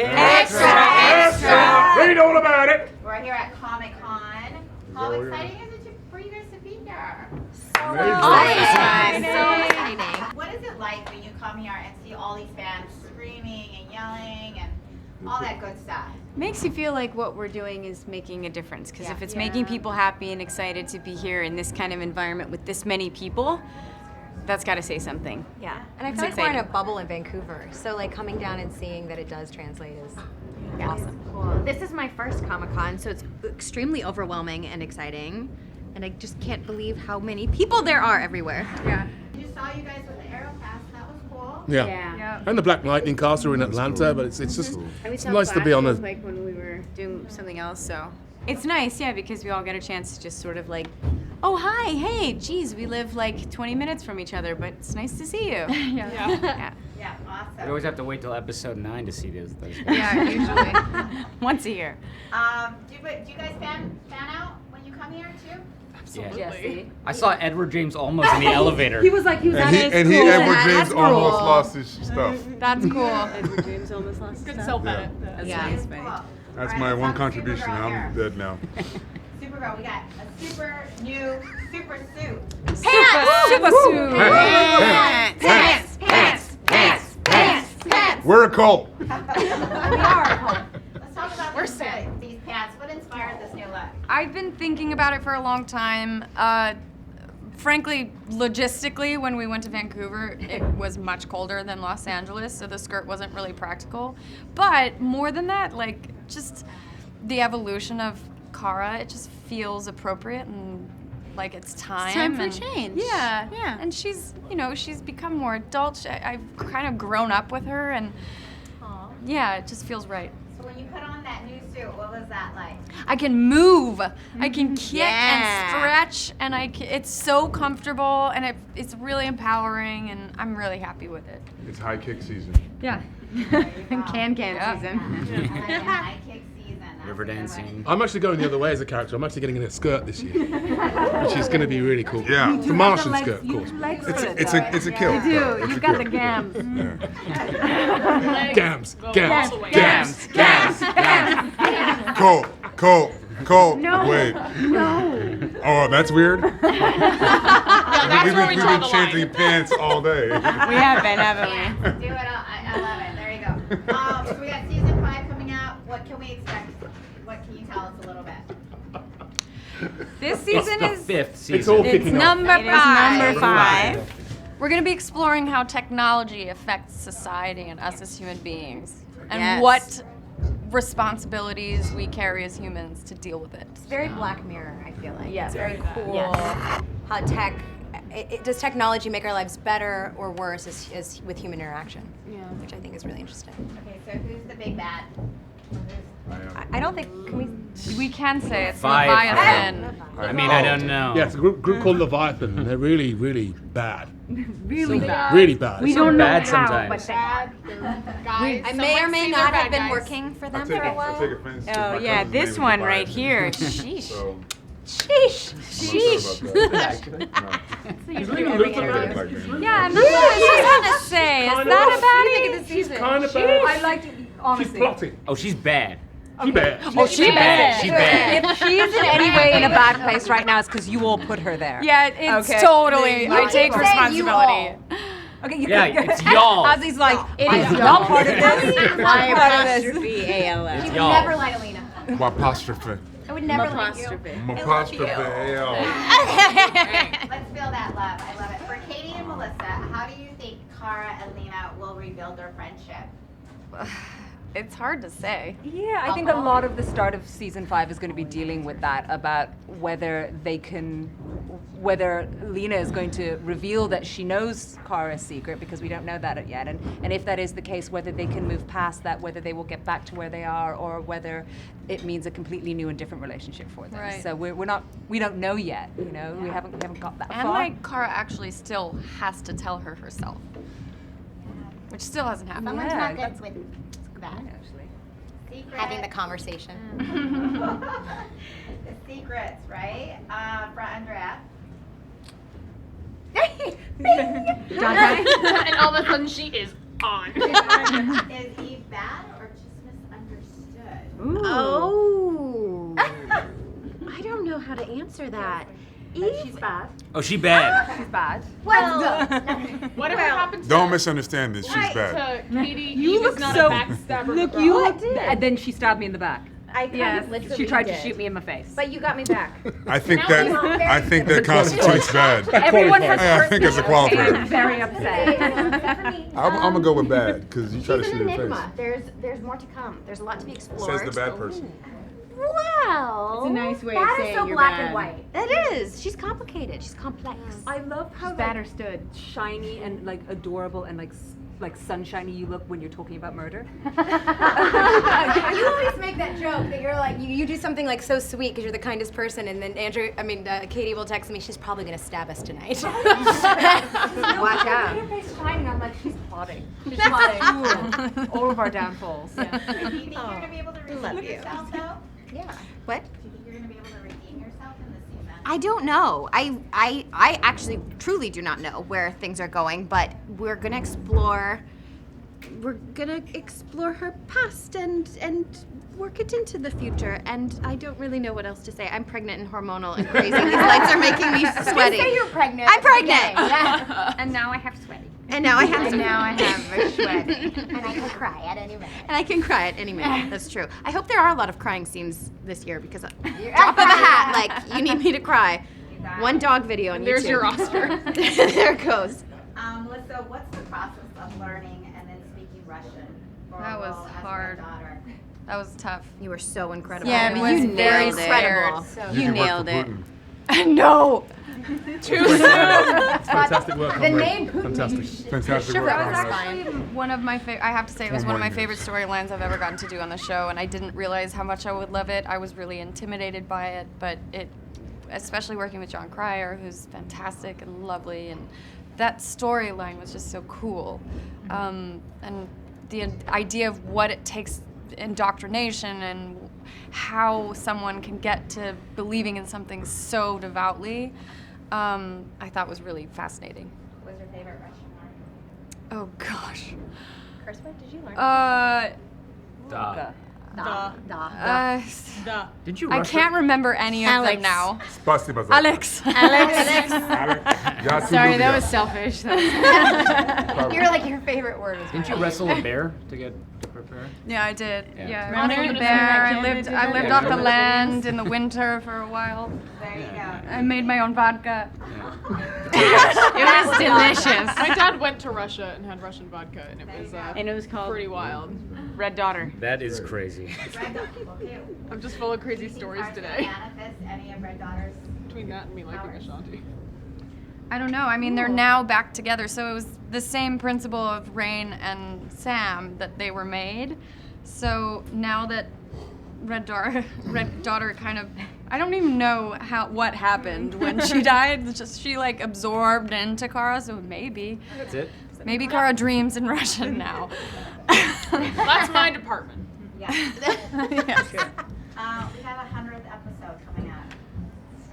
Extra! Read all about it. We're here at Comic-Con. How exciting is it for you guys to be here? Amazing. So exciting. What is it like when you come here and see all these fans screaming and yelling and all that good stuff? Makes you feel like what we're doing is making a difference, because if it's making people happy and excited to be here in this kind of environment with this many people, that's got to say something. Yeah, and I feel like we're in a bubble in Vancouver, so like coming down and seeing that it does translate is awesome. Cool. This is my first Comic-Con, so it's extremely overwhelming and exciting, and I just can't believe how many people there are everywhere. Yeah. Just saw you guys with the Aeropass. That was cool. Yeah. And the Black Lightning cast are in Atlanta, but it's just it's nice to be on the. Like when we were doing something else, so it's nice, because we all get a chance to just sort of like, oh hi, hey, geez, we live like 20 minutes from each other, but it's nice to see you. Yeah, awesome. We always have to wait till episode 9 to see those guys. Yeah, usually once a year. Do you guys fan out when you come here too? Absolutely. Jesse. I saw Edward James Olmos in the elevator. He was at his And he, Edward James, almost lost his stuff. That's cool. Edward James almost lost his stuff. Yeah. That's Yeah. nice, Cool. buddy. That's All my right, one so contribution. Supergirl I'm here. dead now. Supergirl, we got a super new super suit. Super suit. Pants. We're a cult. We are a cult. Let's talk about these pants. What inspired this new look? I've been thinking about it for a long time. Frankly, logistically, when we went to Vancouver, it was much colder than Los Angeles, so the skirt wasn't really practical. But more than that, like, just the evolution of Kara, it just feels appropriate and like it's time. It's time for a and, change. Yeah. Yeah. And she's, she's become more adult. I've kind of grown up with her, and yeah, it just feels right. So when you put on that new suit, what was that like? I can move, I can kick and stretch, and it's so comfortable, and it's really empowering, and I'm really happy with it. It's high kick season. Yeah. Can season. I like that high kick season. That's River a good one. dancing. I'm actually going the other way as a character. I'm actually getting in a skirt this year, which is going to be really cool. Yeah. The Martian skirt, of course. It's a kill. You do. though. It's You've a got kill. the gams. Yeah. Gams. Colt. No. Wait. No. Oh, that's weird. That's We've where we draw been the chanting line. pants all day. We have been, haven't we? Do it all. I love it. There you go. So we got season 5 coming out. What can we expect? What can you tell us a little bit? This season It's the 5th season. It's all it's kicking off. number It is 5. number 5. We're going to be exploring how technology affects society and us as human beings, and Yes. what responsibilities we carry as humans to deal with it. It's very Black Mirror, I feel like. Yeah, It's very cool. Yes. How does technology make our lives better or worse as with human interaction? Yeah. Which I think is really interesting. Okay, so who's the big bad? I don't think, can we? We can say it's Leviathan. Leviathan. I mean, I don't know. Yeah, it's a group called Leviathan. They're really, really bad. Really bad. Really bad. We So don't know bad how, sometimes. but they are. Guys, I may or may not have been working for them for a I while. take offense to Oh my yeah, cousin's this name one is right Leviathan. here. Sheesh. So, Sheesh. I'm not sure about that. He's No. really I looked take like it back then. Yeah, I'm not gonna say. Is Kind that of. a baddie? Kind of bad. I liked it, She's honestly. plotting. Oh, she's bad. She's bad. Oh, she bad. She's bad. If she's in any way in a bad place right now, it's because you all put her there. Yeah, it's Okay. totally. I keep take saying you responsibility. Okay, you Yeah, it's y'all. Ozzy's like, It I is am y'all. not part of this. My I'm part of this. apostrophe ALS. You would Y'all. never lie to Lena. Apostrophe. I would never lie to you. Apostrophe. Let's feel that love. I love it. For Katie and Melissa, how do you think Kara and Lena will rebuild their friendship? It's hard to say. Yeah, I think a lot of the start of season 5 is going to be dealing with that, about whether Lena is going to reveal that she knows Kara's secret, because we don't know that yet. And if that is the case, whether they can move past that, whether they will get back to where they are, or whether it means a completely new and different relationship for them. Right. So we don't know yet, we haven't got that And far. like Kara actually still has to tell her herself, which still hasn't happened. Someone's Yeah, not good that's- with that. Actually. Secret. Having the conversation. The secrets, right? For Andrea. And all of a sudden she is on. Is Eve bad or just answer that. She's bad. Oh, she bad. She's bad. Well, Whatever happened to Don't misunderstand this. She's bad. Katie? You Eve look is not so. a backstabber. Look, McGrath. you Oh, I look. did. And then she stabbed me in the back. I kind of literally She tried to did. shoot me in my face. But you got me back. I think that constitutes bad. Everyone has I hurt think me, it's a okay? qualifier. I'm very upset. I'm gonna go with bad because you try to She's shoot an her in the enigma. face. There's more to come. There's a lot to be explored. Says the bad person. Well, It's a nice way of that is saying so you're black bad. and white. it is. She's complicated. She's complex. I love how Bad or stood. shiny and like adorable and like sunshiny you look when you're talking about murder. You always make that joke that you're like you do something like so sweet because you're the kindest person, and then Katie will text me. She's probably gonna stab us tonight. Watch out. Her face shining. I'm like, she's plotting. She's plotting. All of our downfalls. Do you think you're going to be able to redeem yourself, though? Yeah. What? Do you think you're going to be able to redeem yourself in this season? I don't know. I actually truly do not know where things are going, but we're gonna explore her past and work it into the future. And I don't really know what else to say. I'm pregnant and hormonal and crazy. These lights are making me sweaty. Say you're pregnant. I'm pregnant. Yeah. And now I have sweaty. And now I have And some. now I have a sweat. And I can cry at any minute. And I can cry at any minute. That's true. I hope there are a lot of crying scenes this year because drop of a hat, like you need me to cry. One dog video on YouTube. There's your roster. There it goes. Melissa, what's the process of learning and then speaking Russian for That a was role as hard. a daughter? That was tough. You were so incredible. Yeah, but you very nailed it. incredible. You can work nailed for it. Putin. No. Fantastic work. The on name that. Putin. Fantastic. Fantastic work. That was Conrad. actually one of my I have to say it was one of my Hormonal. favorite storylines I've ever gotten to do on the show, and I didn't realize how much I would love it. I was really intimidated by it, but especially working with John Cryer, who's fantastic and lovely, and that storyline was just so cool. And the idea of what it takes, indoctrination, and how someone can get to believing in something so devoutly, I thought was really fascinating. What was your favorite Russian word? Oh gosh. Curse word? Did you learn? Duh. Did you I rush can't remember any of them now. Spasibo. Alex. Yeah, Sorry, that was selfish. You're like your favorite word was Didn't you wrestle a bear to prepare? Yeah, I did. Yeah. Yeah, Ron wrestled a Anderson, bear. that I kid lived. that I did lived that. off Yeah. the land in the winter for a while. There you go. I made my own vodka. It was delicious. My dad went to Russia and had Russian vodka, and it was And it was called pretty wild. Red Daughter. That is crazy. Red Daughter. Okay. I'm just full of crazy stories Are you today. manifest any of Red Daughter's? Between that and me liking Ashanti. I don't know. I mean, they're now back together, so it was the same principle of Rain and Sam that they were made. So now that Red Daughter kind of, I don't even know what happened when she died. It's just she like absorbed into Kara, so maybe That's it. Kara dreams in Russian now. That's my department. Yeah. Yes. We have 100th episode coming up.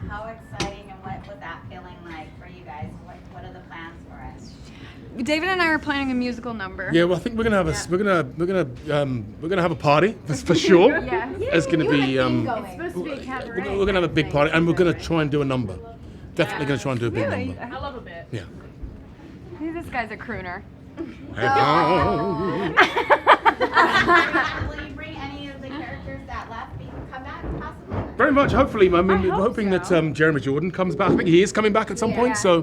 How exciting and what was that feeling like for you guys? What are the plans for it? David and I are planning a musical number. Yeah, well, I think we're gonna have we're gonna have a party. That's for sure. Yeah. It's gonna be It's supposed to be a cabaret. we're gonna have a big party, and we're gonna try and do a number. Definitely gonna try and do a big number. I love a bit. Yeah. This guy's a crooner. Will you bring any of the characters that left come back possibly? Very much, hopefully. I mean, we're hoping that Jeremy Jordan comes back. I think he is coming back at some point, so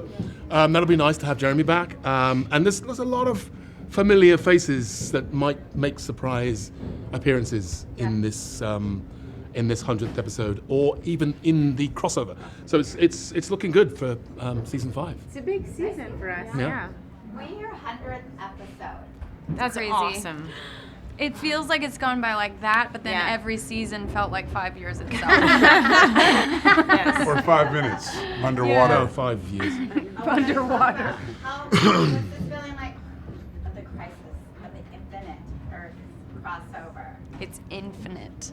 that'll be nice to have Jeremy back. And there's a lot of familiar faces that might make surprise appearances in this 100th episode, or even in the crossover. So it's looking good for season 5. It's a big season for us. Yeah. Yeah. When your 100th episode, That's crazy. awesome. It feels like it's gone by like that, but then Yeah. every season felt like 5 years itself. Yes. Or 5 minutes underwater. No, 5 years. Underwater. how what's this feeling like of the crisis of the infinite Earth crossover? It's infinite.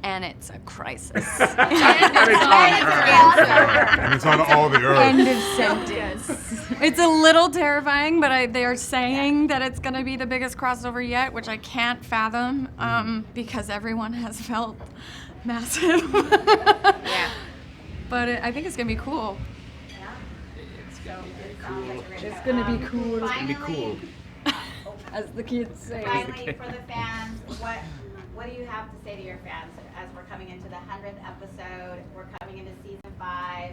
And it's a crisis. And it's on all the earth. End of sentence. It's a little terrifying, but they are saying that it's going to be the biggest crossover yet, which I can't fathom because everyone has felt massive. Yeah. but I think it's gonna be cool. It's gonna be cool. It's gonna be cool. As the kids say. Finally, for the fans, what do you have to say to your fans as we're coming into the 100th episode? We're coming into season 5.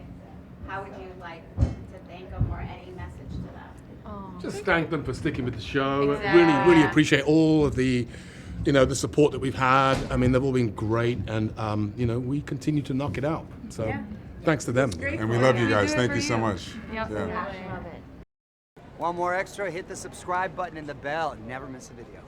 How would you like to thank them or any message to them? Just thank them for sticking with the show. Exactly. Really appreciate all of the, the support that we've had. I mean, they've all been great, and we continue to knock it out. So, thanks to them. And we love you guys. Thank you so much. Yep. Yeah. Love it. Want more extra? Hit the subscribe button and the bell and never miss a video.